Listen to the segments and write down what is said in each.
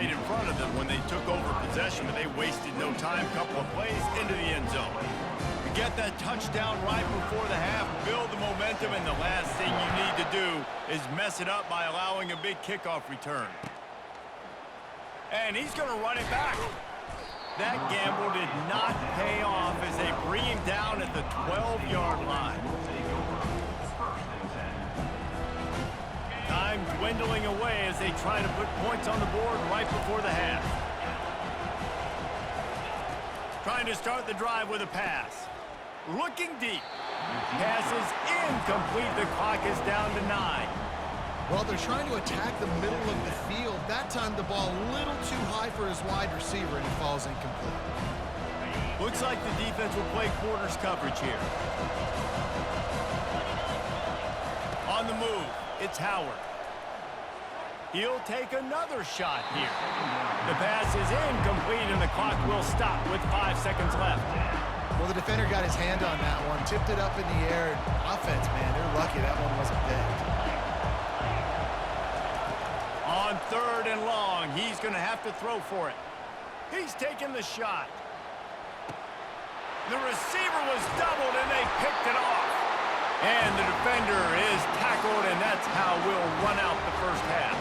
right in front of them when they took over possession, but they wasted no time. Couple of plays into the end zone. You get that touchdown right before the half, build the momentum, and the last thing you need to do is mess it up by allowing a big kickoff return. And he's going to run it back. That gamble did not pay off as they bring him down at the 12-yard line. Time dwindling away as they try to put points on the board right before the half. Trying to start the drive with a pass. Looking deep. Pass is incomplete. The clock is down to 9. Well, they're trying to attack the middle of the field. That time the ball a little too high for his wide receiver, and he falls incomplete. Looks like the defense will play quarters coverage here. On the move, it's Howard. He'll take another shot here. The pass is incomplete, and the clock will stop with 5 seconds left. Well, the defender got his hand on that one, tipped it up in the air. Offense, man, they're lucky that one wasn't picked. On 3rd and long, he's going to have to throw for it. He's taking the shot. The receiver was doubled, and they picked it off. And the defender is tackled, and that's how we'll run out the first half.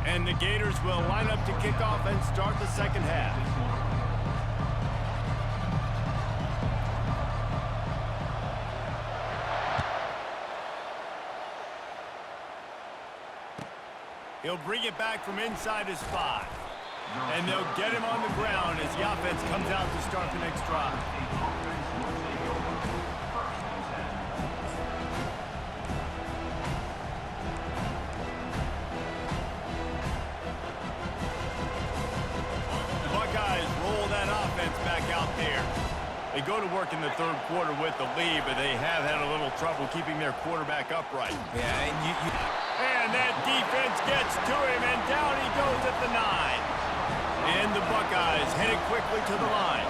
And the Gators will line up to kick off and start the second half. He'll bring it back from inside his 5. And they'll get him on the ground as the offense comes out to start the next drive. Back out there. They go to work in the 3rd quarter with the lead, but they have had a little trouble keeping their quarterback upright. Yeah, and that defense gets to him, and down he goes at the 9. And the Buckeyes headed quickly to the line.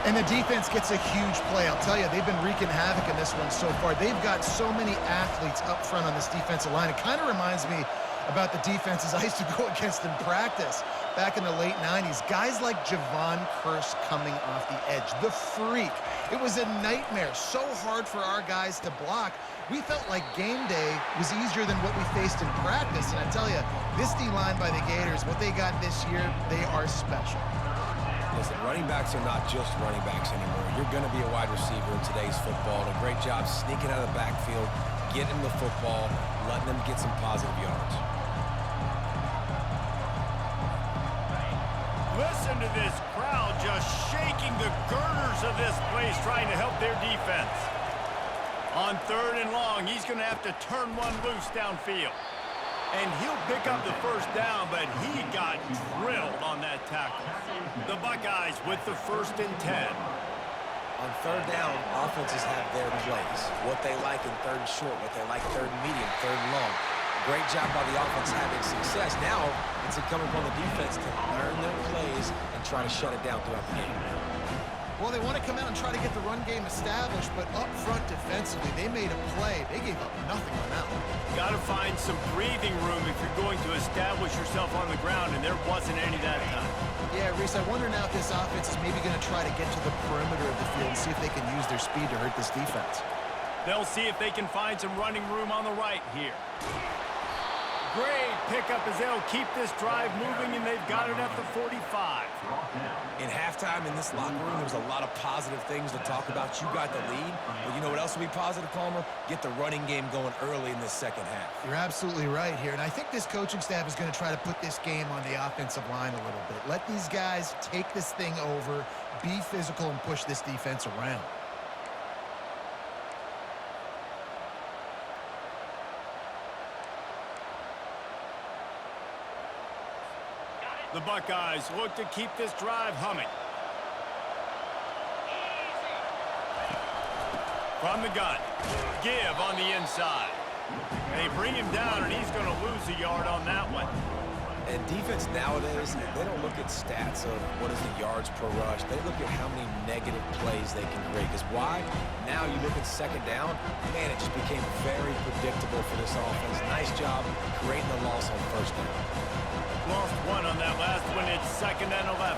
And the defense gets a huge play. I'll tell you, they've been wreaking havoc in this one so far. They've got so many athletes up front on this defensive line. It kind of reminds me about the defenses I used to go against in practice back in the late 90s. Guys like Javon Curse coming off the edge. The freak. It was a nightmare. So hard for our guys to block. We felt like game day was easier than what we faced in practice. And I tell you, this D-line by the Gators, what they got this year, they are special. Listen, running backs are not just running backs anymore. You're going to be a wide receiver in today's football. And a great job sneaking out of the backfield, getting the football, letting them get some positive yards. Listen to this crowd just shaking the girders of this place, trying to help their defense. On 3rd and long, he's going to have to turn one loose downfield. And he'll pick up the first down, but he got drilled on that tackle. The Buckeyes with the 1st and 10. On 3rd down, offenses have their plays. What they like in 3rd and short, what they like 3rd and medium, 3rd and long. Great job by the offense having success. Now it's incumbent upon the defense to learn their plays and try to shut it down throughout the game. Well, they want to come out and try to get the run game established, but up front defensively, they made a play. They gave up nothing on that one. Got to find some breathing room if you're going to establish yourself on the ground, and there wasn't any that time. Yeah, Reese, I wonder now if this offense is maybe going to try to get to the perimeter of the field and see if they can use their speed to hurt this defense. They'll see if they can find some running room on the right here. Great pickup as they'll keep this drive moving, and they've got it at the 45. In halftime in this locker room, there's a lot of positive things to talk about. You got the lead, but you know what else will be positive, Palmer? Get the running game going early in this second half. You're absolutely right here, and I think this coaching staff is going to try to put this game on the offensive line a little bit. Let these guys take this thing over, be physical, and push this defense around. The Buckeyes look to keep this drive humming. From the gun, give on the inside. They bring him down, and he's going to lose a yard on that one. And defense nowadays, they don't look at stats of what is the yards per rush. They look at how many negative plays they can create. Because why? Now you look at second down, man, it just became very predictable for this offense. Nice job creating the loss on first down. Lost one on that last one. It's 2nd and 11.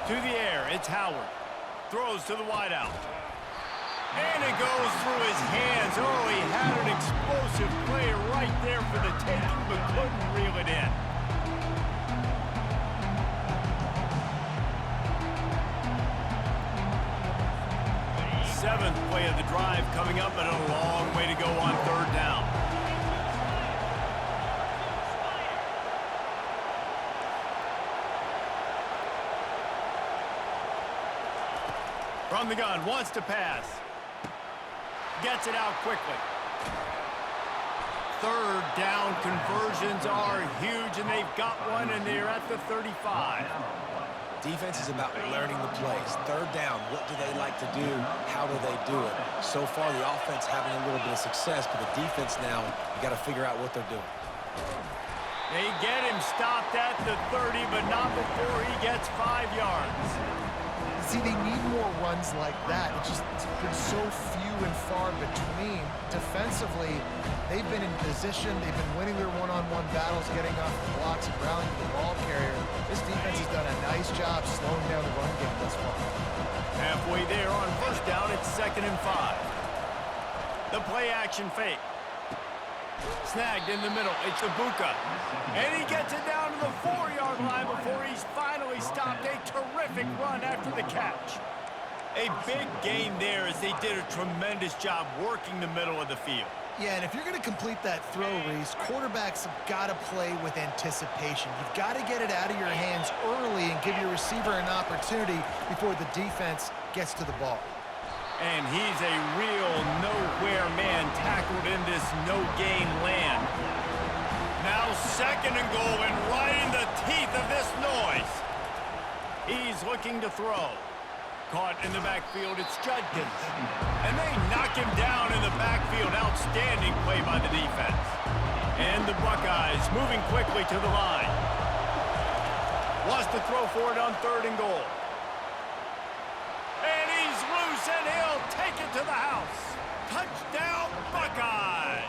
To the air, it's Howard. Throws to the wideout. And it goes through his hands. Oh, he had an explosive play right there for the taking, but couldn't reel it in. Seventh play of the drive coming up, and a long way to go on 3rd down. From the gun, wants to pass. Gets it out quickly. 3rd down conversions are huge, and they've got one, and they're at the 35. Defense is about learning the plays. 3rd down, what do they like to do? How do they do it? So far, the offense having a little bit of success, but the defense now, you got to figure out what they're doing. They get him stopped at the 30, but not before he gets 5 yards. See, they need more runs like that. It's been so few and far between. Defensively, they've been in position. They've been winning their one-on-one battles, getting off the blocks and rallying to the ball carrier. This defense has done a nice job slowing down the run game thus far. Halfway there on 1st down, it's 2nd and 5. The play-action fake. Snagged in the middle. It's Ibuka. And he gets it down to the 4-yard line before he's finally stopped. A terrific run after the catch. A big gain there as they did a tremendous job working the middle of the field. Yeah, and if you're going to complete that throw, Reese, quarterbacks have got to play with anticipation. You've got to get it out of your hands early and give your receiver an opportunity before the defense gets to the ball. And he's a real nowhere man tackled in this no-gain land. Now 2nd and goal, and right in the teeth of this noise. He's looking to throw. Caught in the backfield, it's Judkins. And they knock him down in the backfield. Outstanding play by the defense. And the Buckeyes moving quickly to the line. Wants to throw for it on 3rd and goal. And he's loose, and he'll take it to the house. Touchdown, Buckeyes!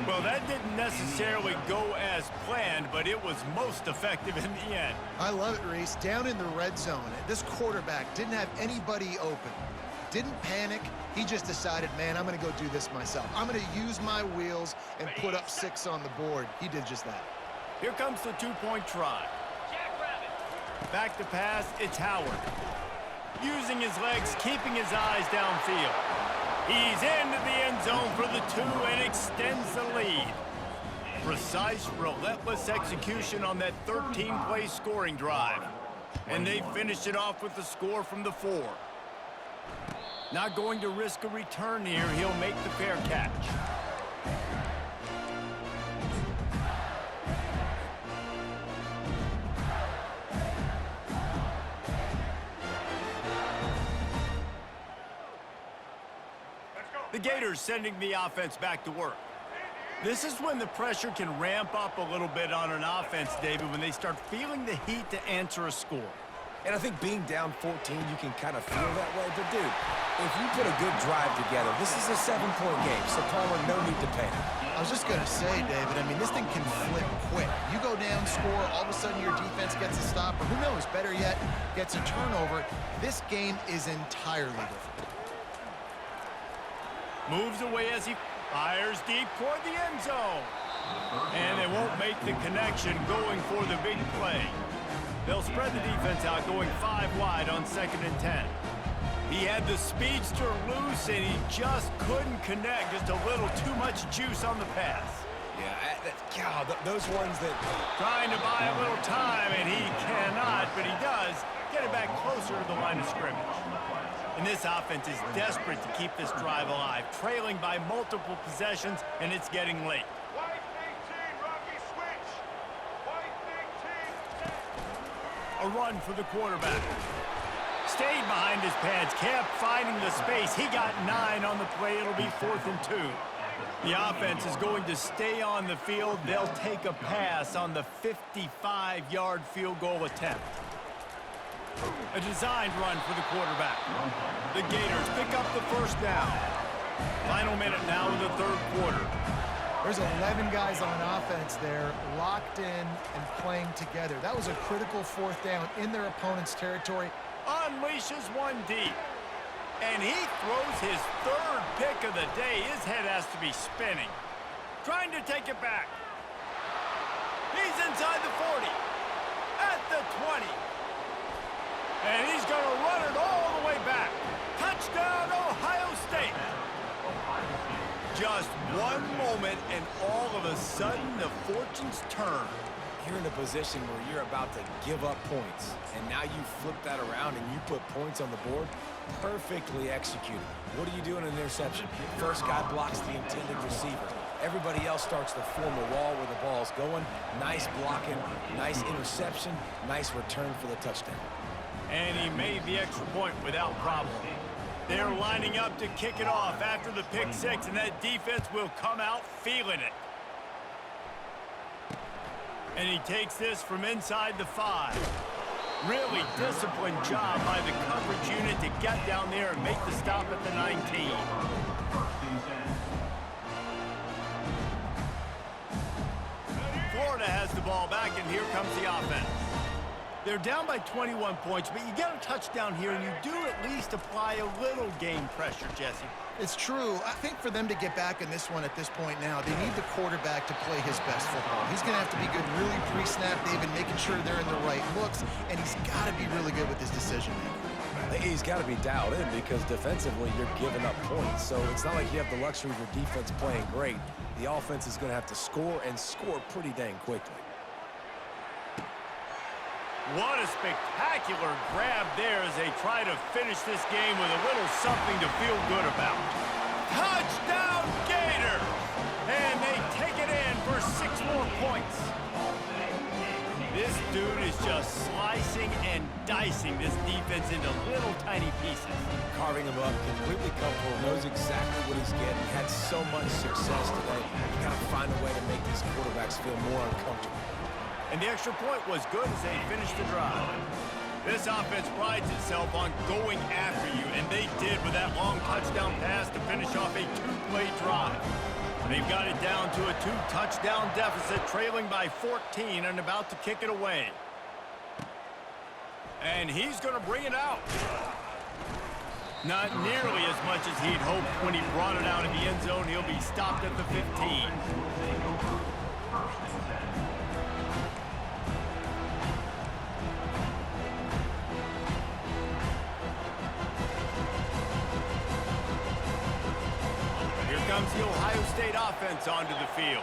Well, that didn't necessarily go as planned, but it was most effective in the end. I love it, Reese. Down in the red zone, this quarterback didn't have anybody open. Didn't panic. He just decided, man, I'm going to go do this myself. I'm going to use my wheels and put up 6 on the board. He did just that. Here comes the 2-point try. Back to pass, it's Howard. Using his legs, keeping his eyes downfield. He's into the end zone for the 2 and extends the lead. Precise, relentless execution on that 13-play scoring drive. And they finished it off with the score from the 4. Not going to risk a return here. He'll make the fair catch. The Gators sending the offense back to work. This is when the pressure can ramp up a little bit on an offense, David, when they start feeling the heat to answer a score. And I think being down 14, you can kind of feel that way. But, dude, if you put a good drive together, this is a 7-point game. So, Palmer, no need to panic. I was just going to say, David, I mean, this thing can flip quick. You go down, score, all of a sudden your defense gets a stop, or who knows, better yet, gets a turnover. This game is entirely different. Moves away as he fires deep toward the end zone. And they won't make the connection going for the big play. They'll spread the defense out, going 5 wide on 2nd and 10. He had the speedster loose, and he just couldn't connect. Just a little too much juice on the pass. Yeah, God, those ones that... Trying to buy a little time, and he cannot, but he does get it back closer to the line of scrimmage. And this offense is desperate to keep this drive alive, trailing by multiple possessions, and it's getting late. A run for the quarterback. Stayed behind his pads, kept finding the space. He got 9 on the play. It'll be 4th and 2. The offense is going to stay on the field. They'll take a pass on the 55-yard field goal attempt. A designed run for the quarterback. The Gators pick up the first down. Final minute now in the third quarter. There's 11 guys on offense there, locked in and playing together. That was a critical fourth down in their opponent's territory. Unleashes one deep. And he throws his third pick of the day. His head has to be spinning. Trying to take it back. He's inside the 40. At the 20. And he's going to run it all the way back. Touchdown, Ohio State. Just one moment, and all of a sudden, the fortunes turn. You're in a position where you're about to give up points, and now you flip that around and you put points on the board. Perfectly executed. What do you do in an interception? First guy blocks the intended receiver. Everybody else starts to form a wall where the ball's going. Nice blocking, nice interception, nice return for the touchdown. And he made the extra point without problem. They're lining up to kick it off after the pick six, and that defense will come out feeling it. And he takes this from inside the 5. Really disciplined job by the coverage unit to get down there and make the stop at the 19. Florida has the ball back, and here comes the offense. They're down by 21 points, but you get a touchdown here, and you do at least apply a little game pressure, Jesse. It's true. I think for them to get back in this one at this point now, they need the quarterback to play his best football. He's going to have to be good really pre-snap, David, making sure they're in the right looks, and he's got to be really good with his decision-making. He's got to be dialed in because defensively you're giving up points. So it's not like you have the luxury of your defense playing great. The offense is going to have to score and score pretty dang quickly. What a spectacular grab there as they try to finish this game with a little something to feel good about. Touchdown Gators! And they take it in for 6 more points. This dude is just slicing and dicing this defense into little tiny pieces. Carving him up, completely comfortable, knows exactly what he's getting. Had so much success today. You got to find a way to make these quarterbacks feel more uncomfortable. And the extra point was good as they finished the drive. This offense prides itself on going after you, and they did with that long touchdown pass to finish off a 2-play drive. They've got it down to a 2-touchdown deficit, trailing by 14 and about to kick it away. And he's going to bring it out. Not nearly as much as he'd hoped when he brought it out of the end zone. He'll be stopped at the 15. Comes the Ohio State offense onto the field.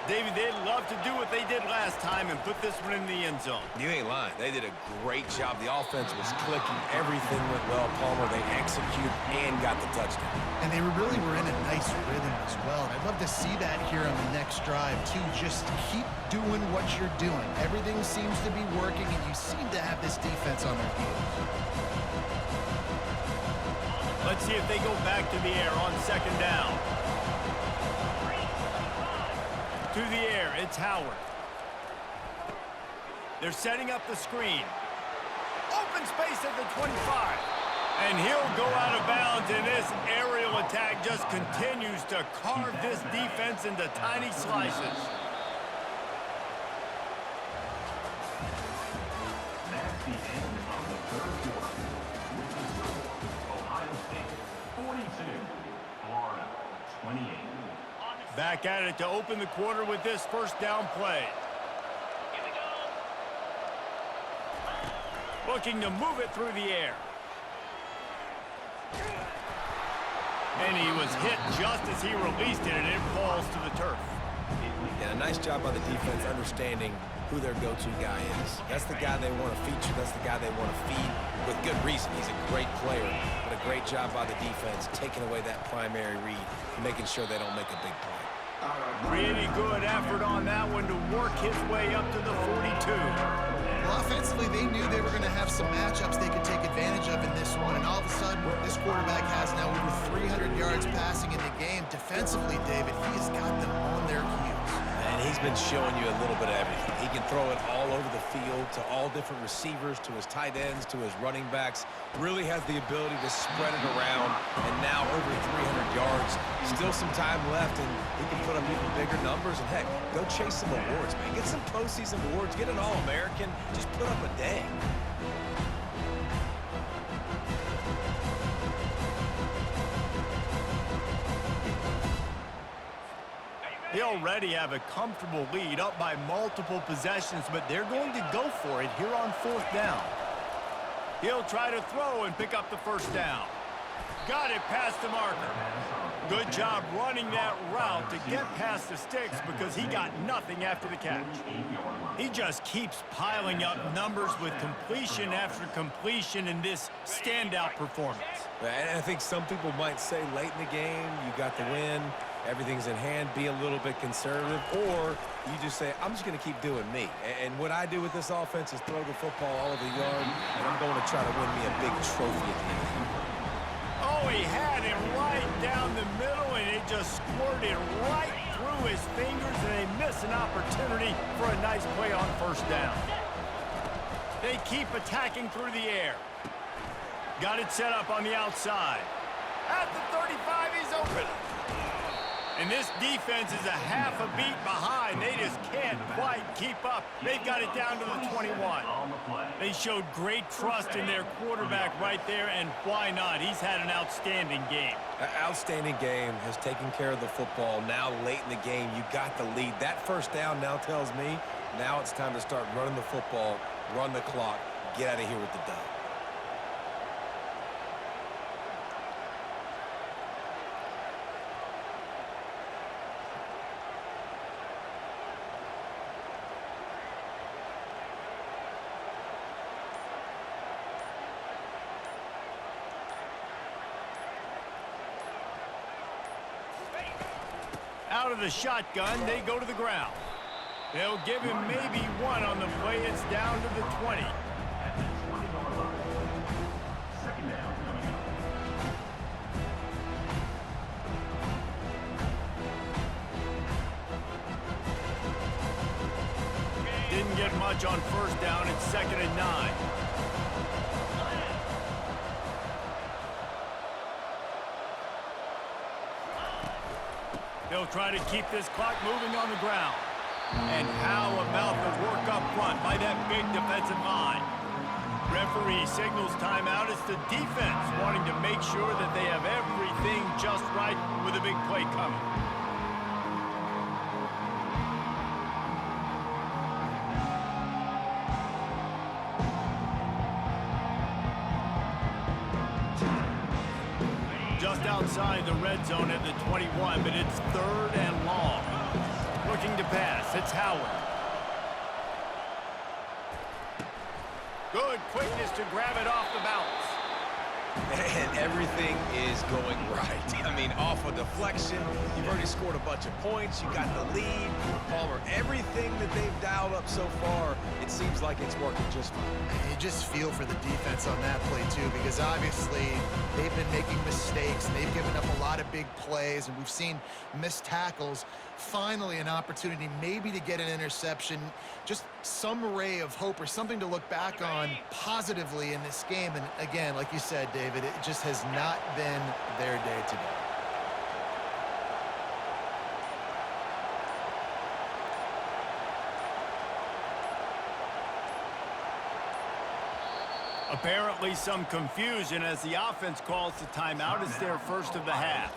David, they'd love to do what they did last time and put this one in the end zone. You ain't lying. They did a great job. The offense was clicking. Everything went well, Palmer. They executed and got the touchdown. And they really were in a nice rhythm as well. And I'd love to see that here on the next drive, too. Just keep doing what you're doing. Everything seems to be working, and you seem to have this defense on their heels. Let's see if they go back to the air on second down. To the air, it's Howard. They're setting up the screen. Open space at the 25. And he'll go out of bounds, and this aerial attack just continues to carve this defense into tiny slices. That's the end of the third quarter. With the score, Ohio State 42, Florida 28. Back at it to open the quarter with this first down play. Looking to move it through the air. And he was hit just as he released it, and it falls to the turf. Yeah, a nice job by the defense understanding who their go-to guy is. That's the guy they want to feature. That's the guy they want to feed with good reason. He's a great player, but a great job by the defense taking away that primary read and making sure they don't make a big play. Pretty good effort on that one to work his way up to the 42. Well, offensively, they knew they were going to have some matchups they could take advantage of in this one, and all of a sudden, this quarterback has now over 300 yards passing in the game. Defensively, David, he has got them on their heels. And he's been showing you a little bit of everything. He can throw it all over the field to all different receivers, to his tight ends, to his running backs. Really has the ability to spread it around, and now over 300 yards. Still some time left, and he can put up even bigger numbers. And, heck, go chase some awards, man. Get some postseason awards. Get an All-American. Just put up a day. They already have a comfortable lead, up by multiple possessions, but they're going to go for it here on 4th down. He'll try to throw and pick up the first down. Got it past the marker. Good job running that route to get past the sticks because he got nothing after the catch. He just keeps piling up numbers with completion after completion in this standout performance. And I think some people might say late in the game, you got the win, everything's in hand, be a little bit conservative, or you just say, I'm just going to keep doing me. And what I do with this offense is throw the football all over the yard, and I'm going to try to win me a big trophy at the end of the year. Oh, he had it right down the middle, and it just squirted right through his fingers, and they miss an opportunity for a nice play on first down. They keep attacking through the air. Got it set up on the outside. At the 35, he's open. And this defense is a half a beat behind. They just can't quite keep up. They've got it down to the 21. They showed great trust in their quarterback right there, and why not? He's had an outstanding game. Outstanding game, has taken care of the football. Now late in the game, you got the lead. That first down now tells me now it's time to start running the football, run the clock, get out of here with the dub. Out of the shotgun, they go to the ground. They'll give him maybe one on the play. It's down to the 20. Didn't get much on first down. It's 2nd and 9. They'll try to keep this clock moving on the ground. And how about the work up front by that big defensive line? Referee signals timeout. It's the defense wanting to make sure that they have everything just right with a big play coming. Just outside the red zone at the 21, but it's 3rd and long. Looking to pass, it's Howard. Good quickness to grab it off the bounce. And everything is going right. I mean, off a deflection, you've already scored a bunch of points, you got the lead. Palmer, everything that they've dialed up so far, it seems like it's working just fine. You just feel for the defense on that play, too, because obviously they've been making mistakes, and they've given up a lot of big plays, and we've seen missed tackles. Finally, an opportunity maybe to get an interception, just some ray of hope or something to look back on positively in this game. And again, like you said, David, it just has not been their day today. Apparently some confusion as the offense calls the timeout. It's their first of the half.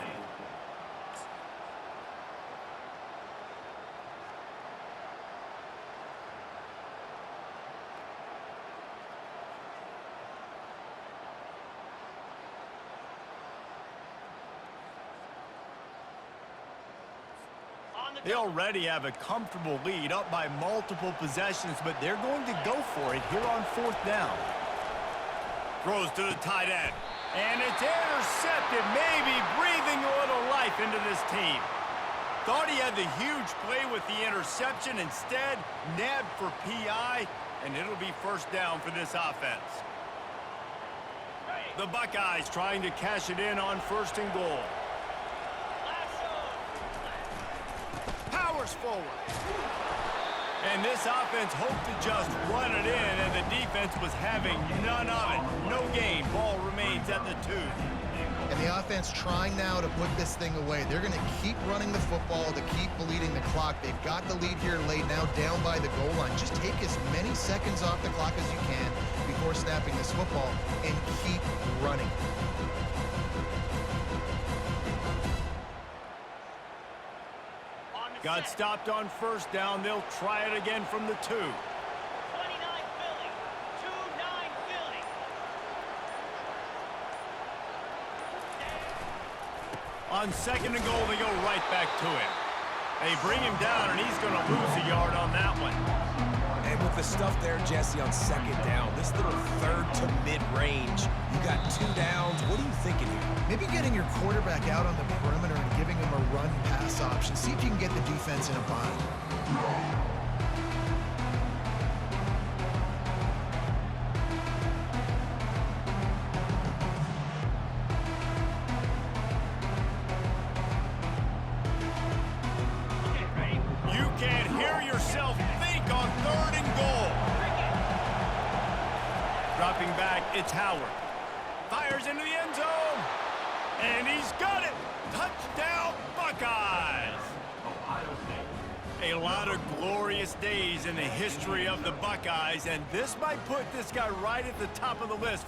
They already have a comfortable lead, up by multiple possessions, but they're going to go for it here on 4th down. Throws to the tight end, and it's intercepted, maybe breathing a little life into this team. Thought he had the huge play with the interception. Instead, nabbed for PI, and it'll be first down for this offense. The Buckeyes trying to cash it in on 1st and goal. Powers forward. And this offense hoped to just run it in, and the defense was having none of it. No gain. Ball remains at the 2. And the offense trying now to put this thing away. They're going to keep running the football to keep bleeding the clock. They've got the lead here laid now down by the goal line. Just take as many seconds off the clock as you can before snapping this football and keep running. Got stopped on 1st down. They'll try it again from the 2. 29 Philly. 2-9 Philly. On 2nd and goal, they go right back to him. They bring him down, and he's going to lose a yard on that one. And with the stuff there, Jesse, on 2nd down, this little 3rd to mid-range, you got 2 downs. What are you thinking here? Maybe getting your quarterback out on the perimeter and giving him a run-pass option. See if you can get the defense in a bind. You can't hear yourself think on 3rd and goal. Dropping back, it's Howard. Fires into the end zone. And he's got it. Touchdown, Buckeyes. A lot of glorious days in the history of the Buckeyes, and this might put this guy right at the top of the list.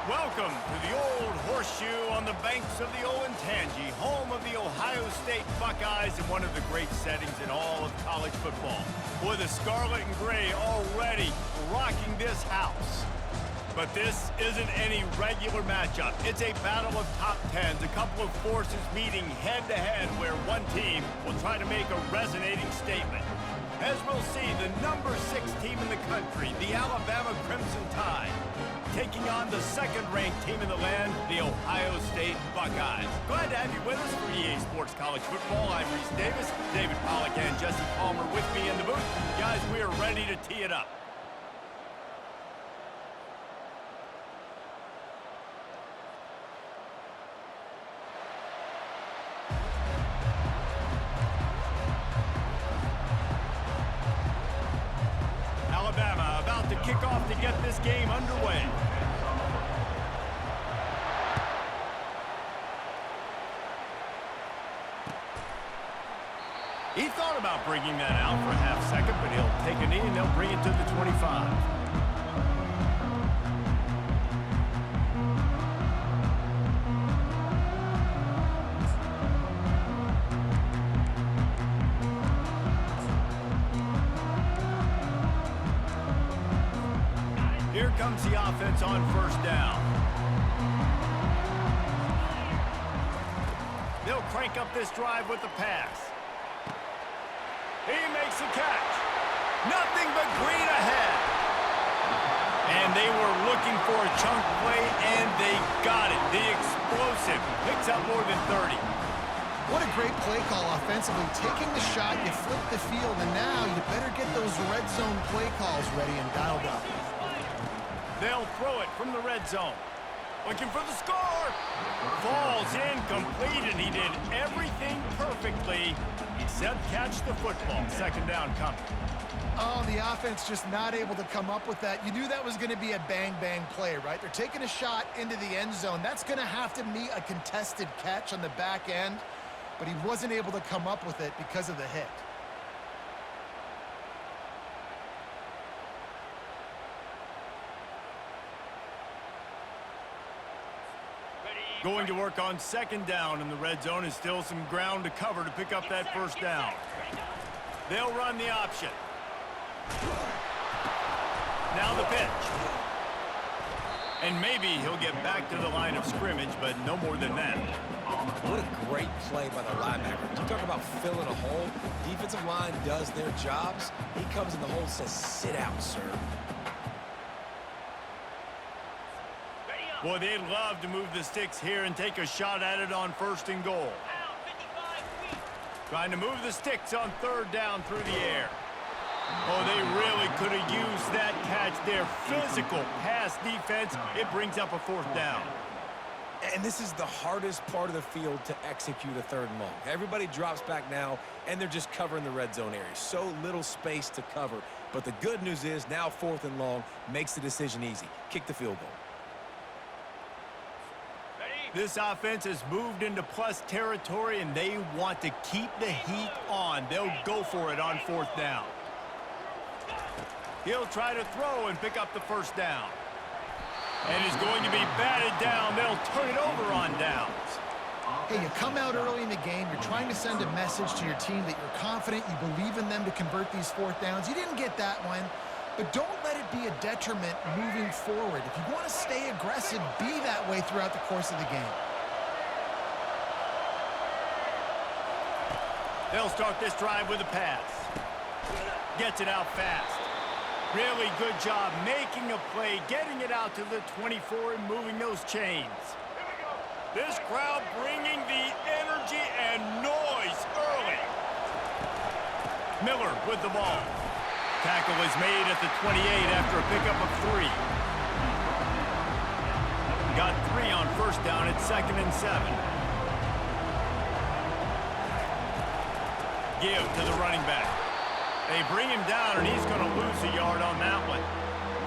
Welcome to the Old Horseshoe on the banks of the Olentangy, home of the Ohio State Buckeyes and one of the great settings in all of college football. Boy, the scarlet and gray already rocking this house. But this isn't any regular matchup. It's a battle of top tens, a couple of forces meeting head-to-head where one team will try to make a resonating statement. As we'll see, the number 6 team in the country, the Alabama Crimson Tide, taking on the second-ranked team in the land, the Ohio State Buckeyes. Glad to have you with us for EA Sports College Football. I'm Reese Davis, David Pollack and Jesse Palmer with me in the booth. Guys, we are ready to tee it up. Alabama about to kick off to get this game underway. He thought about bringing that out for a half second, but he'll take a knee and they'll bring it to the 25. Here comes the offense on first down. They'll crank up this drive with the pass. He makes the catch. Nothing but green ahead. And they were looking for a chunk play, and they got it. The explosive picks up more than 30. What a great play call offensively. Taking the shot, you flip the field, and now you better get those red zone play calls ready and dialed up. They'll throw it from the red zone. Looking for the score. Falls incomplete, and he did everything perfectly except catch the football. Second down coming. Oh, the offense just not able to come up with that. You knew that was going to be a bang-bang play, right? They're taking a shot into the end zone. That's going to have to meet a contested catch on the back end, but he wasn't able to come up with it because of the hit. Going to work on second down in the red zone is still some ground to cover to pick up that first down. They'll run the option. Now the pitch. And maybe he'll get back to the line of scrimmage, but no more than that. What a great play by the linebacker. You talk about filling a hole. Defensive line does their jobs. He comes in the hole and says, sit out, sir. Boy, they'd love to move the sticks here and take a shot at it on first and goal. Trying to move the sticks on third down through the air. Oh, they really could have used that catch. Their physical pass defense, it brings up a fourth down. And this is the hardest part of the field to execute a third and long. Everybody drops back now, and they're just covering the red zone area. So little space to cover. But the good news is now fourth and long makes the decision easy. Kick the field goal. This offense has moved into plus territory, and they want to keep the heat on. They'll go for it on fourth down. He'll try to throw and pick up the first down. And is going to be batted down. They'll turn it over on downs. Hey, you come out early in the game, you're trying to send a message to your team that you're confident, you believe in them to convert these fourth downs. You didn't get that one. But don't let it be a detriment moving forward. If you want to stay aggressive, be that way throughout the course of the game. They'll start this drive with a pass. Gets it out fast. Really good job making a play, getting it out to the 24 and moving those chains. This crowd bringing the energy and noise early. Miller with the ball. Tackle is made at the 28 after a pickup of 3. Got 3 on first down at 2nd and 7. Give to the running back. They bring him down, and he's going to lose a yard on that one.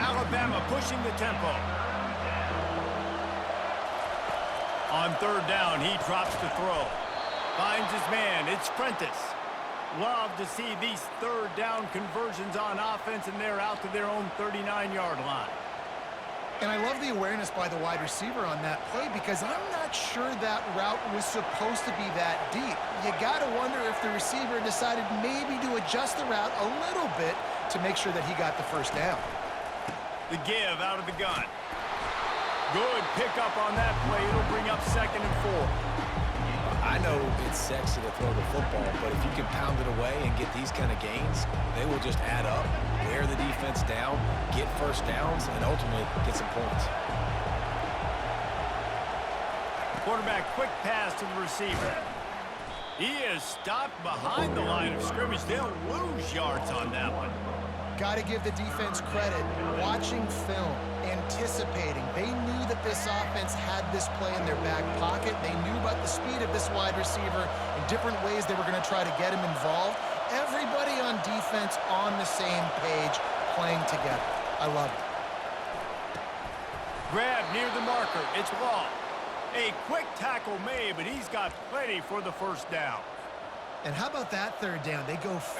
Alabama pushing the tempo. On third down, he drops to throw. Finds his man. It's Prentice. Love to see these third down conversions on offense, and they're out to their own 39-yard line. And I love the awareness by the wide receiver on that play because I'm not sure that route was supposed to be that deep. You got to wonder if the receiver decided maybe to adjust the route a little bit to make sure that he got the first down. The give out of the gun. Good pickup on that play. It'll bring up 2nd and 4. I know it's sexy to throw the football, but if you can pound it away and get these kind of gains, they will just add up, wear the defense down, get first downs, and ultimately get some points. Quarterback quick pass to the receiver. He is stopped behind the line of scrimmage. They'll lose yards on that one. Got to give the defense credit. Watching film, anticipating. They knew that this offense had this play in their back pocket. They knew about the speed of this wide receiver and different ways they were going to try to get him involved. Everybody on defense on the same page, playing together. I love it. Grab near the marker. It's Law. A quick tackle made, but he's got plenty for the first down. And how about that third down? They go 5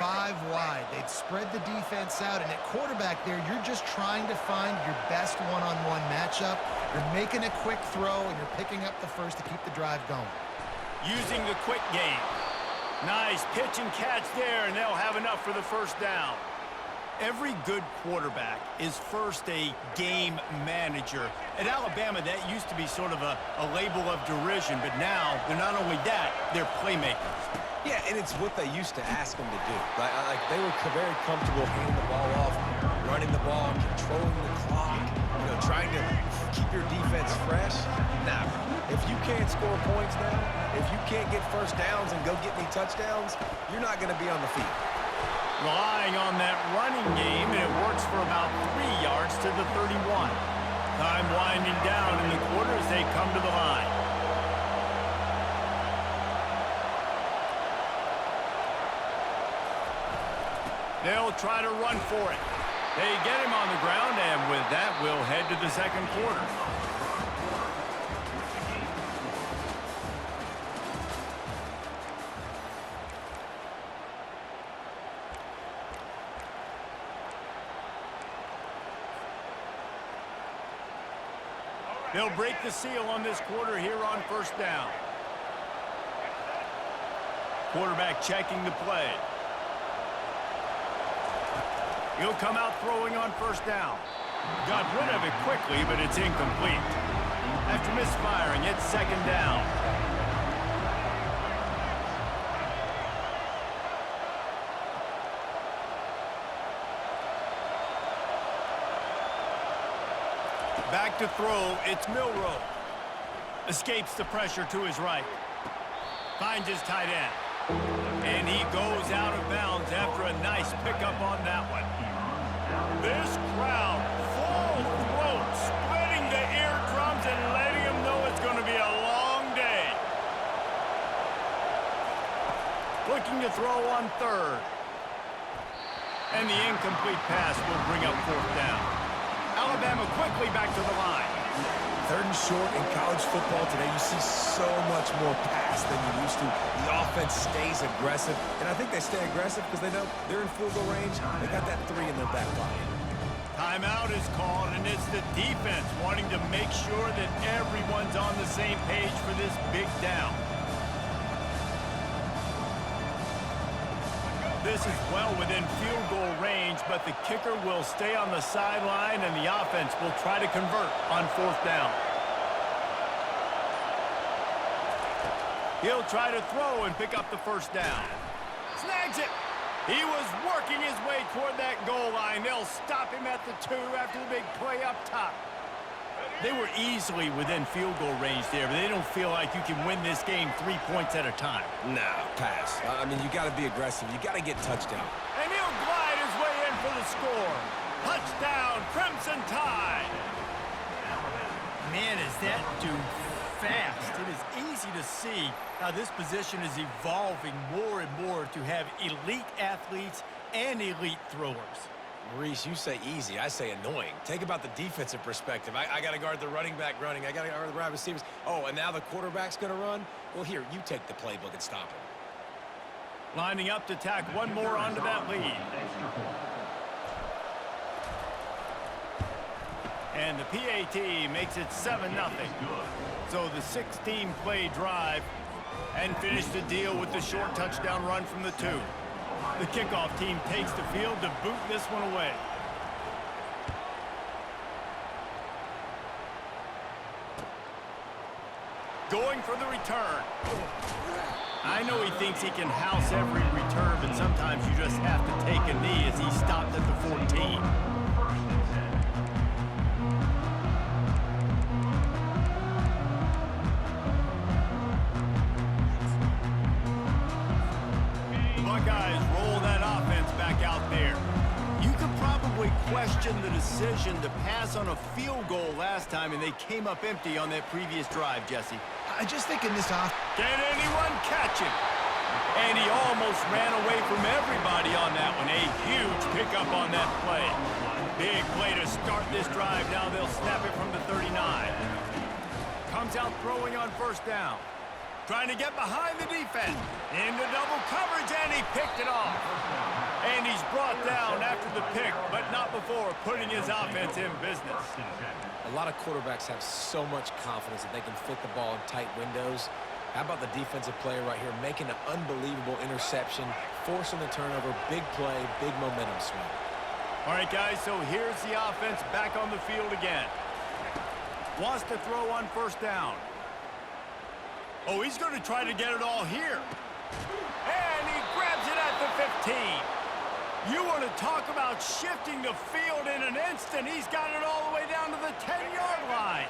wide. They'd spread the defense out, and at quarterback there, you're just trying to find your best one-on-one matchup. You're making a quick throw, and you're picking up the first to keep the drive going. Using the quick game. Nice pitch and catch there, and they'll have enough for the first down. Every good quarterback is first a game manager. At Alabama, that used to be sort of a label of derision, but now they're not only that, they're playmakers. Yeah, and it's what they used to ask them to do. Like they were very comfortable handing the ball off, running the ball, controlling the clock, trying to keep your defense fresh. Nah, if you can't score points now, if you can't get first downs and go get me touchdowns, you're not going to be on the field. Relying on that running game, and it works for about 3 yards to the 31. Time winding down in the quarter as they come to the line. They'll try to run for it. They get him on the ground, and with that, we'll head to the second quarter. They'll break the seal on this quarter here on first down. Quarterback checking the play. He'll come out throwing on first down. Got rid of it quickly, but it's incomplete. After misfiring, it's second down. Back to throw, it's Milroe. Escapes the pressure to his right. Finds his tight end. And he goes out of bounds after a nice pickup on that one. This crowd, full throat, splitting the eardrums and letting them know it's going to be a long day. Looking to throw on third. And the incomplete pass will bring up fourth down. Alabama quickly back to the line. Third and short in college football today, you see so much more pass than you used to. The offense stays aggressive, and I think they stay aggressive because they know they're in field goal range. They got that 3 in their back pocket. Timeout is called, and it's the defense wanting to make sure that everyone's on the same page for this big down. This is well within field goal range, but the kicker will stay on the sideline, and the offense will try to convert on fourth down. He'll try to throw and pick up the first down. Snags it. He was working his way toward that goal line. They'll stop him at the 2 after the big play up top. They were easily within field goal range there, but they don't feel like you can win this game 3 points at a time. No, pass. I mean, you got to be aggressive. You got to get touchdown. And he'll glide his way in for the score. Touchdown, Crimson Tide. Man, is that dude fast. It is easy to see how this position is evolving more and more to have elite athletes and elite throwers. Maurice, you say easy. I say annoying. Take about the defensive perspective. I got to guard the running back running. I got to guard the wide receivers. Oh, and now the quarterback's going to run? Well, here, you take the playbook and stop him. Lining up to tack one more onto that lead. And the PAT makes it 7-0. So the 16-play drive and finish the deal with the short touchdown run from the 2. The kickoff team takes the field to boot this one away. Going for the return. I know he thinks he can house every return, but sometimes you just have to take a knee as he stopped at the 14. Question the decision to pass on a field goal last time, and they came up empty on that previous drive, Jesse. I just think in this off. Can anyone catch him? And he almost ran away from everybody on that one. A huge pickup on that play. Big play to start this drive. Now they'll snap it from the 39. Comes out throwing on first down. Trying to get behind the defense. Into double coverage, and he picked it off. And he's brought down after the pick, but not before putting his offense in business. A lot of quarterbacks have so much confidence that they can fit the ball in tight windows. How about the defensive player right here making an unbelievable interception, forcing the turnover, big play, big momentum swing. All right, guys, so here's the offense back on the field again. Wants to throw on first down. Oh, he's going to try to get it all here. And he grabs it at the 15. You want to talk about shifting the field in an instant. He's got it all the way down to the 10-yard line.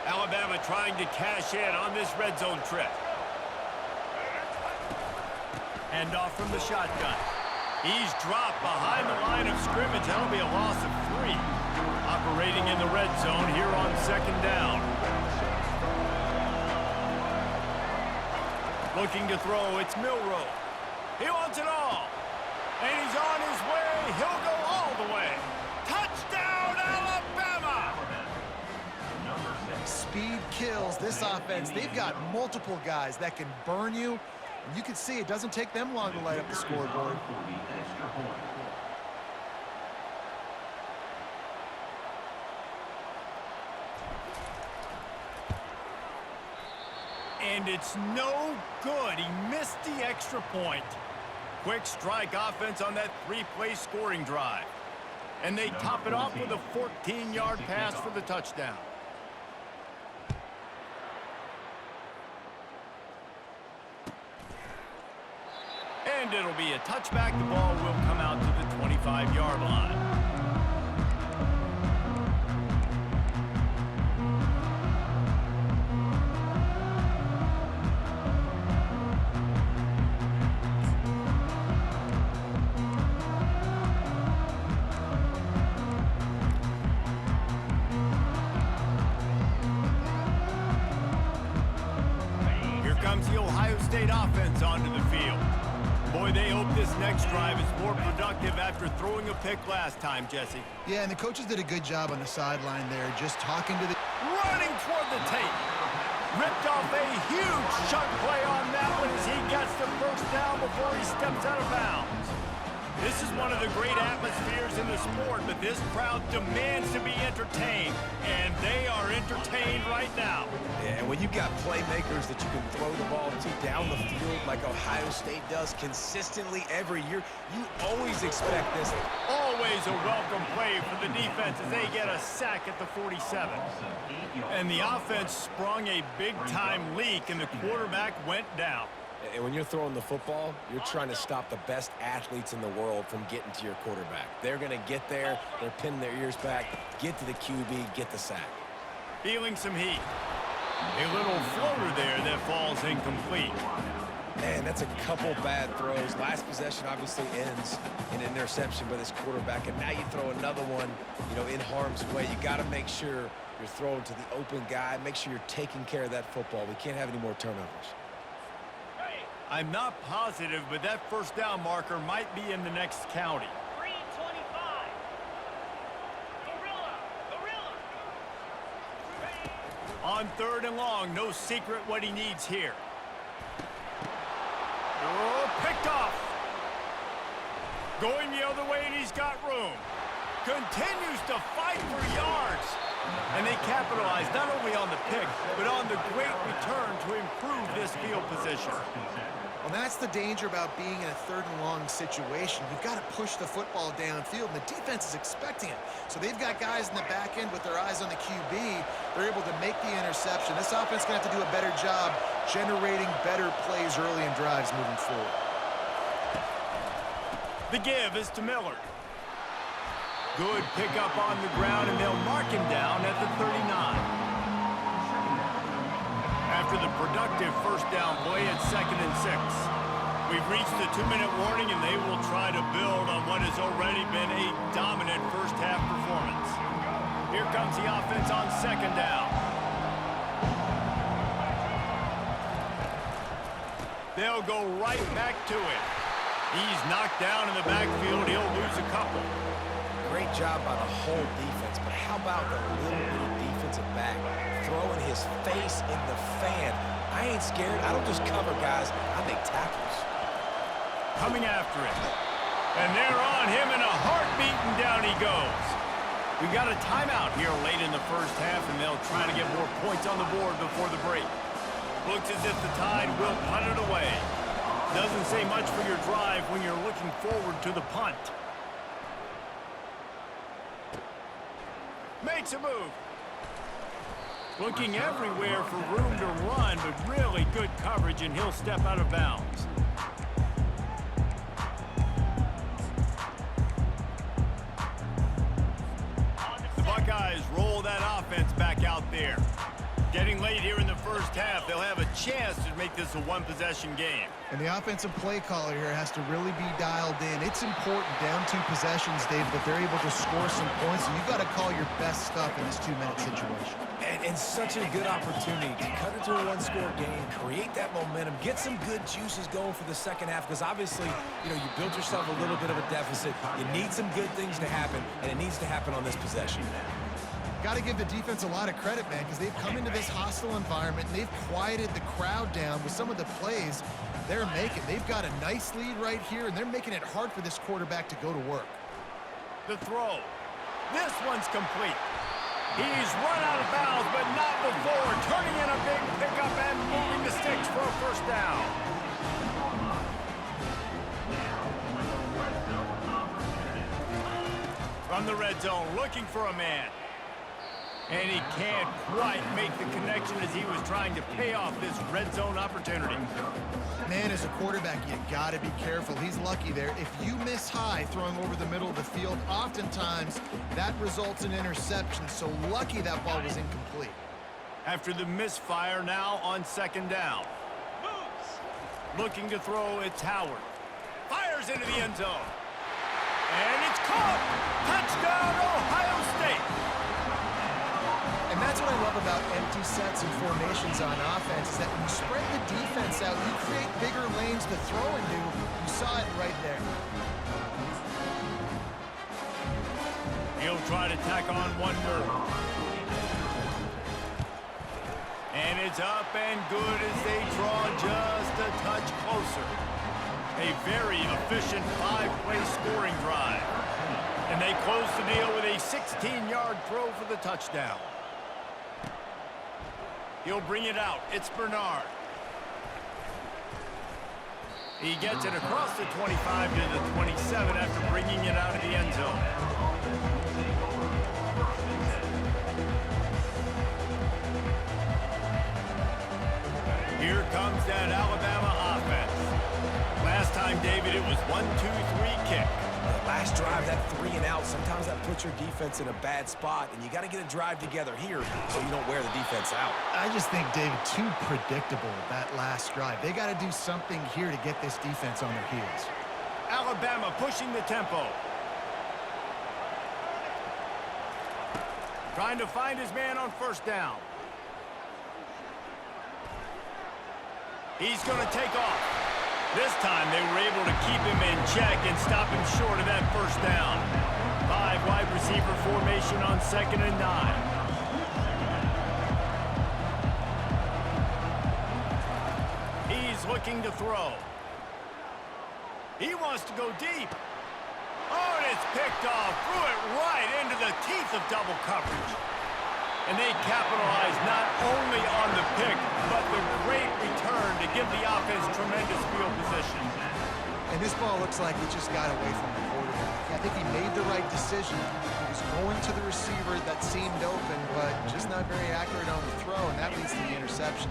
Alabama trying to cash in on this red zone trip. Hand off from the shotgun. He's dropped behind the line of scrimmage. That'll be a loss of 3. Operating in the red zone here on second down. Looking to throw, it's Milroe. He wants it all. And he's on his way. He'll go all the way. Touchdown, Alabama! Speed kills this offense. They've got multiple guys that can burn you. And you can see it doesn't take them long to light up the scoreboard. And it's no good. He missed the extra point. Quick strike offense on that 3-play scoring drive. And they top it off with a 14-yard pass for the touchdown. And it'll be a touchback. The ball will come out to the 25-yard line. Offense onto the field. Boy, they hope this next drive is more productive after throwing a pick last time, Jesse. Yeah, and the coaches did a good job on the sideline there, just talking to the... Running toward the tape. Ripped off a huge chunk play on that one as he gets the first down before he steps out of bounds. This is one of the great atmospheres in the sport, but this crowd demands to be entertained, and they are entertained right now. Yeah, and when you got playmakers that you can throw the ball to down the field like Ohio State does consistently every year, you always expect this. Always a welcome play for the defense as they get a sack at the 47. And the offense sprung a big-time leak, and the quarterback went down. And when you're throwing the football, you're trying to stop the best athletes in the world from getting to your quarterback. They're going to get there, they're pinning their ears back, get to the QB, get the sack. Feeling some heat. A little floater there that falls incomplete. Man, that's a couple bad throws. Last possession obviously ends in an interception by this quarterback, and now you throw another one, in harm's way. You got to make sure you're throwing to the open guy. Make sure you're taking care of that football. We can't have any more turnovers. I'm not positive, but that first down marker might be in the next county. 3:25. Gorilla. On 3rd and long, no secret what he needs here. Oh, picked off. Going the other way, and he's got room. continues to fight for yards. And they capitalize not only on the pick, but on the great return to improve this field position. Well, that's the danger about being in a 3rd and long situation. You've got to push the football downfield, and the defense is expecting it. So they've got guys in the back end with their eyes on the QB. They're able to make the interception. This offense is going to have to do a better job generating better plays early in drives moving forward. The give is to Miller. Good pickup on the ground, and they'll mark him down at the 39. After the productive first down play at 2nd and 6. We've reached the 2-minute warning, and they will try to build on what has already been a dominant first-half performance. Here comes the offense on 2nd down. They'll go right back to it. He's knocked down in the backfield. He'll lose a couple. Great job by the whole defense, but how about the little bitty defensive back throwing his face in the fan? I ain't scared. I don't just cover guys. I make tackles. Coming after him. And they're on him in a heartbeat, and down he goes. We got a timeout here late in the first half, and they'll try to get more points on the board before the break. Looks as if the Tide will punt it away. Doesn't say much for your drive when you're looking forward to the punt. Makes a move. Looking everywhere for room to run, but really good coverage, and he'll step out of bounds. The Buckeyes roll that offense back out there. Getting late here in the first half, they'll have a chance to make this a one-possession game. And the offensive play caller here has to really be dialed in. It's important down 2 possessions, Dave, that they're able to score some points, and you've got to call your best stuff in this 2-minute situation. And such a good opportunity to cut into a 1-score game, create that momentum, get some good juices going for the second half, because obviously, you know, you built yourself a little bit of a deficit. You need some good things to happen, and it needs to happen on this possession. Got to give the defense a lot of credit, man, because they've come into this hostile environment, and they've quieted the crowd down with some of the plays they're making. They've got a nice lead right here, and they're making it hard for this quarterback to go to work. The throw. This one's complete. He's run out of bounds, but not before turning in a big pickup and moving the sticks for a first down. From the red zone, looking for a man. And he can't quite make the connection as he was trying to pay off this red zone opportunity. Man, as a quarterback, you got to be careful. He's lucky there. If you miss high throwing over the middle of the field, oftentimes that results in interception. So lucky that ball was incomplete. After the misfire, now on 2nd down. Looking to throw, it's Howard. Fires into the end zone. And it's caught. Touchdown, Ohio State. And that's what I love about empty sets and formations on offense, is that when you spread the defense out, you create bigger lanes to throw into. You saw it right there. He'll try to tack on one more. And it's up and good as they draw just a touch closer. A very efficient 5-play scoring drive. And they close the deal with a 16-yard throw for the touchdown. He'll bring it out. It's Bernard. He gets it across the 25 to the 27 after bringing it out of the end zone. Here comes that Alabama offense. Last time, David, it was 1-2-3 kick. The last drive, that 3-and-out, sometimes that puts your defense in a bad spot, and you got to get a drive together here so you don't wear the defense out. I just think, David, too predictable, that last drive. They got to do something here to get this defense on their heels. Alabama pushing the tempo. Trying to find his man on first down. He's going to take off. This time they were able to keep him in check and stop him short of that first down. 5 wide receiver formation on 2nd and 9. He's looking to throw. He wants to go deep. Oh, and it's picked off. Threw it right into the teeth of double coverage. And they capitalize not only on the pick, but the great return to give the offense tremendous field position. And this ball looks like it just got away from the quarterback. I think he made the right decision. He was going to the receiver that seemed open, but just not very accurate on the throw, and that leads to the interception.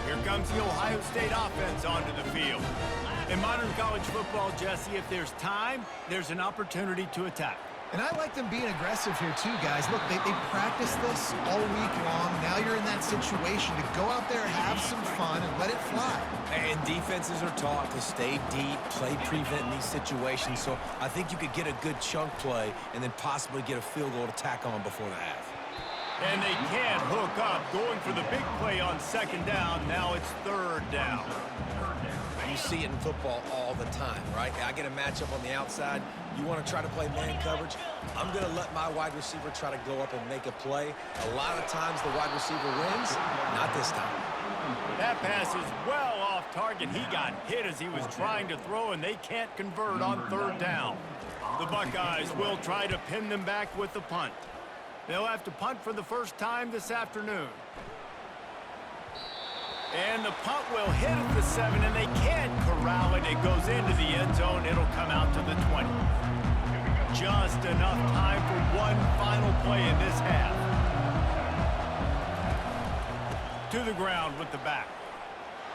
Here comes the Ohio State offense onto the field. In modern college football, Jesse, if there's time, there's an opportunity to attack. And I like them being aggressive here too, guys. Look, they practice this all week long. Now you're in that situation to go out there, have some fun, and let it fly. And defenses are taught to stay deep, play prevent in these situations. So I think you could get a good chunk play and then possibly get a field goal to tack on before the half. And they can't hook up, going for the big play on second down. Now it's third down. You see it in football all the time, right? I get a matchup on the outside. You want to try to play man coverage? I'm going to let my wide receiver try to go up and make a play. A lot of times the wide receiver wins. Not this time. That pass is well off target. He got hit as he was trying to throw, and they can't convert on third down. The Buckeyes will try to pin them back with the punt. They'll have to punt for the first time this afternoon. And the punt will hit at the 7, and they can't corral it. It goes into the end zone. It'll come out to the 20. Just enough time for one final play in this half. To the ground with the back.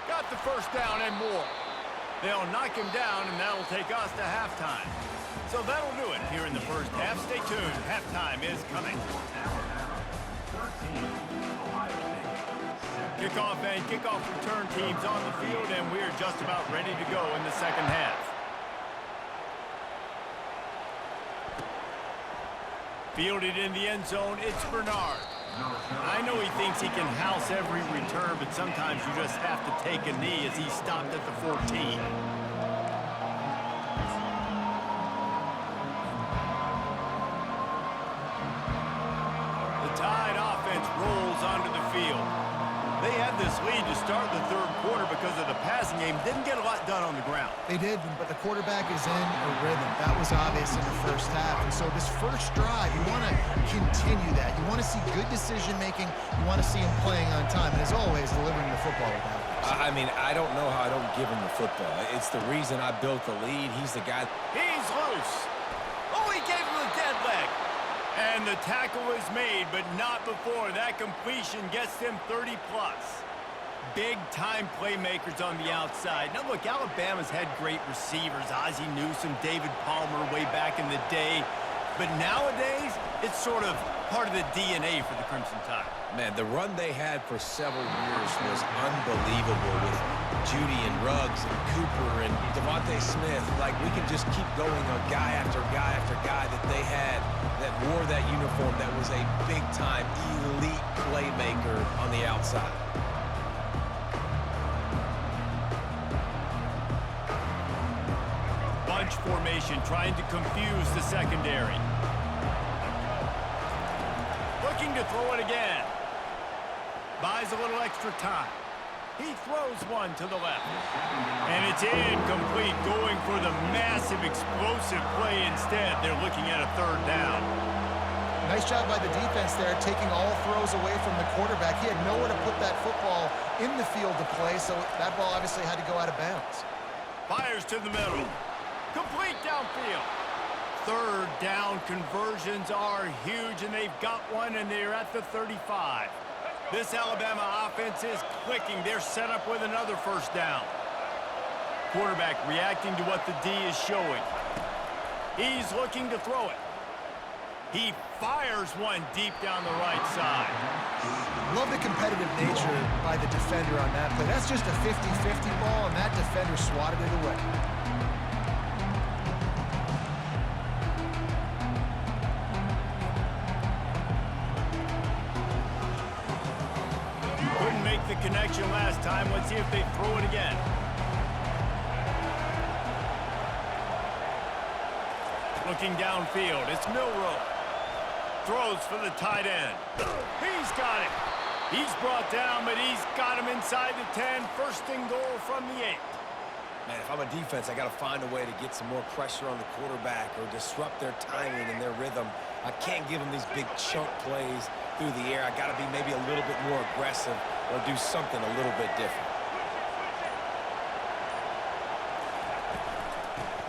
Got the first down and more. They'll knock him down, and that'll take us to halftime. So that'll do it here in the first half. Stay tuned. Halftime is coming. Kickoff and kickoff return teams on the field, and we're just about ready to go in the second half. Fielded in the end zone, it's Bernard. I know he thinks he can house every return, but sometimes you just have to take a knee as he stopped at the 14. The Tide offense rolls onto the field. They had this lead to start the third quarter because of the passing game. Didn't get a lot done on the ground. They did, but the quarterback is in a rhythm. That was obvious in the first half. And so this first drive, you want to continue that. You want to see good decision-making. You want to see him playing on time. And as always, delivering the football without it. I mean, I don't know how I don't give him the football. It's the reason I built the lead. He's the guy. He's loose. Oh, he gave him a dead leg. And the tackle was made, but not before. That completion gets them 30-plus. Big-time playmakers on the outside. Now, look, Alabama's had great receivers. Ozzie Newsome, David Palmer way back in the day. But nowadays, it's sort of part of the DNA for the Crimson Tide. Man, the run they had for several years was unbelievable with Judy and Ruggs and Cooper and Devontae Smith. Like, we can just keep going on guy after guy after guy that they had that wore that uniform that was a big-time elite playmaker on the outside. Bunch formation trying to confuse the secondary. Looking to throw it again. Buys a little extra time. He throws one to the left. And it's incomplete, going for the massive explosive play instead. They're looking at a third down. Nice job by the defense there, taking all throws away from the quarterback. He had nowhere to put that football in the field to play, so that ball obviously had to go out of bounds. Fires to the middle. Complete downfield. Third down conversions are huge, and they've got one, and they're at the 35. This Alabama offense is clicking. They're set up with another first down. Quarterback reacting to what the D is showing. He's looking to throw it. He fires one deep down the right side. Love the competitive nature by the defender on that play. That's just a 50-50 ball, and that defender swatted it away. Couldn't make the connection last time. Let's see if they throw it again. Looking downfield, it's Milroe. Throws for the tight end. He's got it. He's brought down, but he's got him inside the 10. First and goal from the 8. Man, if I'm a defense, I got to find a way to get some more pressure on the quarterback or disrupt their timing and their rhythm. I can't give them these big chunk plays through the air. I got to be maybe a little bit more aggressive or do something a little bit different.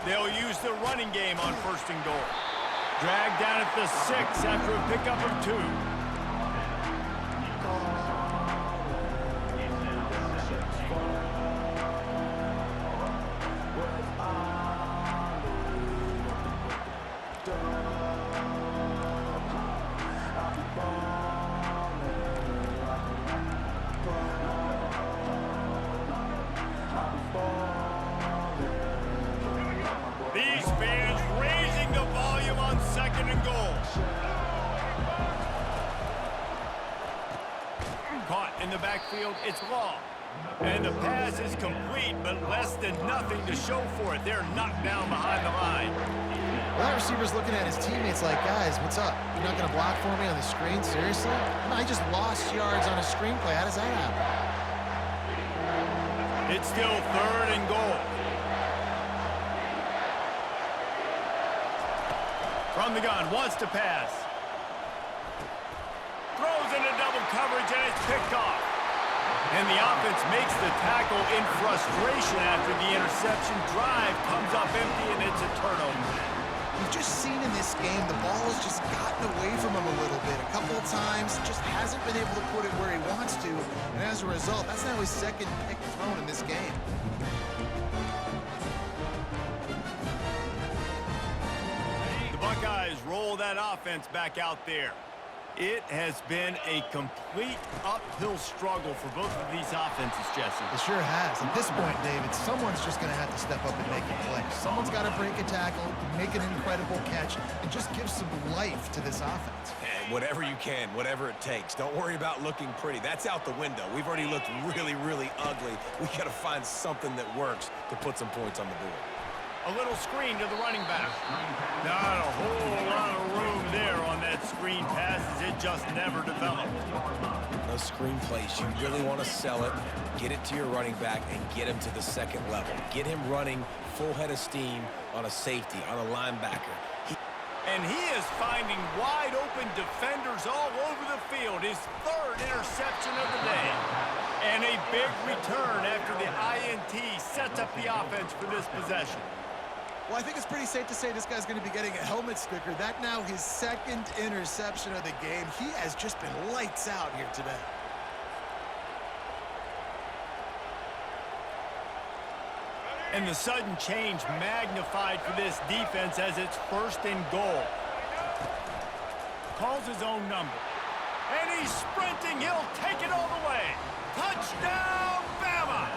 They'll use the running game on 1st and goal. Dragged down at the 6 after a pickup of 2. These fans raising the volume on 2nd and goal. Caught in the backfield, it's Law. And the pass is complete, but less than nothing to show for it. They're knocked down behind the line. Well, that receiver's looking at his teammates like, guys, what's up? You're not going to block for me on the screen? Seriously? I just lost yards on a screenplay. How does that happen? It's still 3rd and goal. From the gun, wants to pass. Throws into double coverage, and it's picked off. And the offense makes the tackle in frustration after the interception. Drive comes up empty, and it's a turnover. We've just seen in this game the ball has just gotten away from him a little bit. A couple of times, just hasn't been able to put it where he wants to. And as a result, that's now his 2nd pick thrown in this game. The Buckeyes roll that offense back out there. It has been a complete uphill struggle for both of these offenses, Jesse. It sure has. At this point, David, someone's just going to have to step up and make a play. Someone's got to break a tackle, make an incredible catch, and just give some life to this offense. And whatever you can, whatever it takes. Don't worry about looking pretty. That's out the window. We've already looked really, really ugly. We got to find something that works to put some points on the board. A little screen to the running back. Not a whole lot of room there on that screen pass as it just never developed. Those screen plays, you really want to sell it, get it to your running back, and get him to the 2nd level. Get him running full head of steam on a safety, on a linebacker. And he is finding wide open defenders all over the field. His 3rd interception of the day. And a big return after the INT sets up the offense for this possession. Well, I think it's pretty safe to say this guy's going to be getting a helmet sticker. That now his 2nd interception of the game. He has just been lights out here today. And the sudden change magnified for this defense as it's 1st and goal. Calls his own number. And he's sprinting. He'll take it all the way. Touchdown, Bama!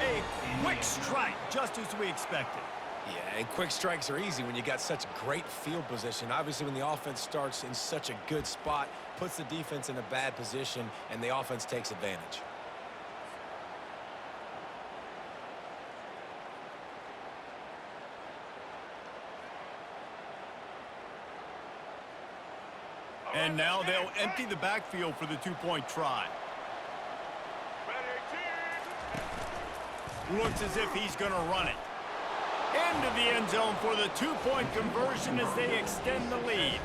A quick strike, just as we expected. Yeah, and quick strikes are easy when you got such great field position. Obviously, when the offense starts in such a good spot, puts the defense in a bad position, and the offense takes advantage. And now they'll empty the backfield for the 2-point try. Looks as if he's going to run it. Into the end zone for the 2-point conversion as they extend the lead.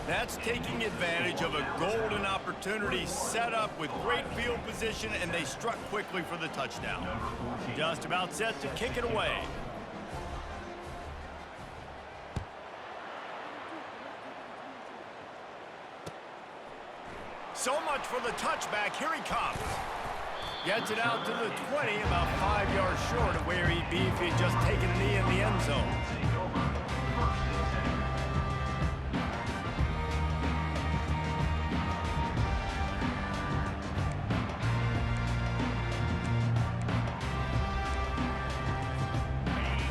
That's taking advantage of a golden opportunity set up with great field position, and they struck quickly for the touchdown. Just about set to kick it away. So much for the touchback. Here he comes. Gets it out to the 20, about 5 yards short of where he'd be if he'd just taken a knee in the end zone.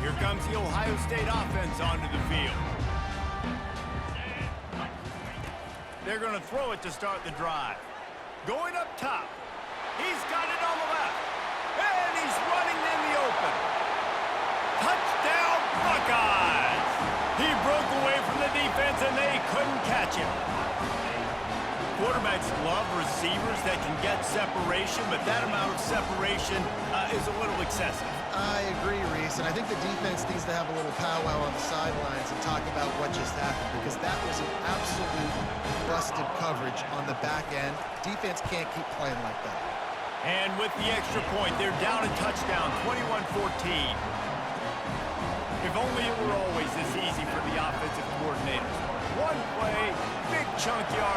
Here comes the Ohio State offense onto the field. They're going to throw it to start the drive. Going up top. He's got it on the left. And he's running in the open. Touchdown, Buckeyes! He broke away from the defense, and they couldn't catch him. quarterbacks love receivers that can get separation, but that amount of separation is a little excessive. I agree, Reese, and I think the defense needs to have a little powwow on the sidelines and talk about what just happened, because that was an absolute busted coverage on the back end. Defense can't keep playing like that. And with the extra point, they're down a touchdown, 21-14. If only it were always this easy for the offensive coordinators. One play, big chunk yard.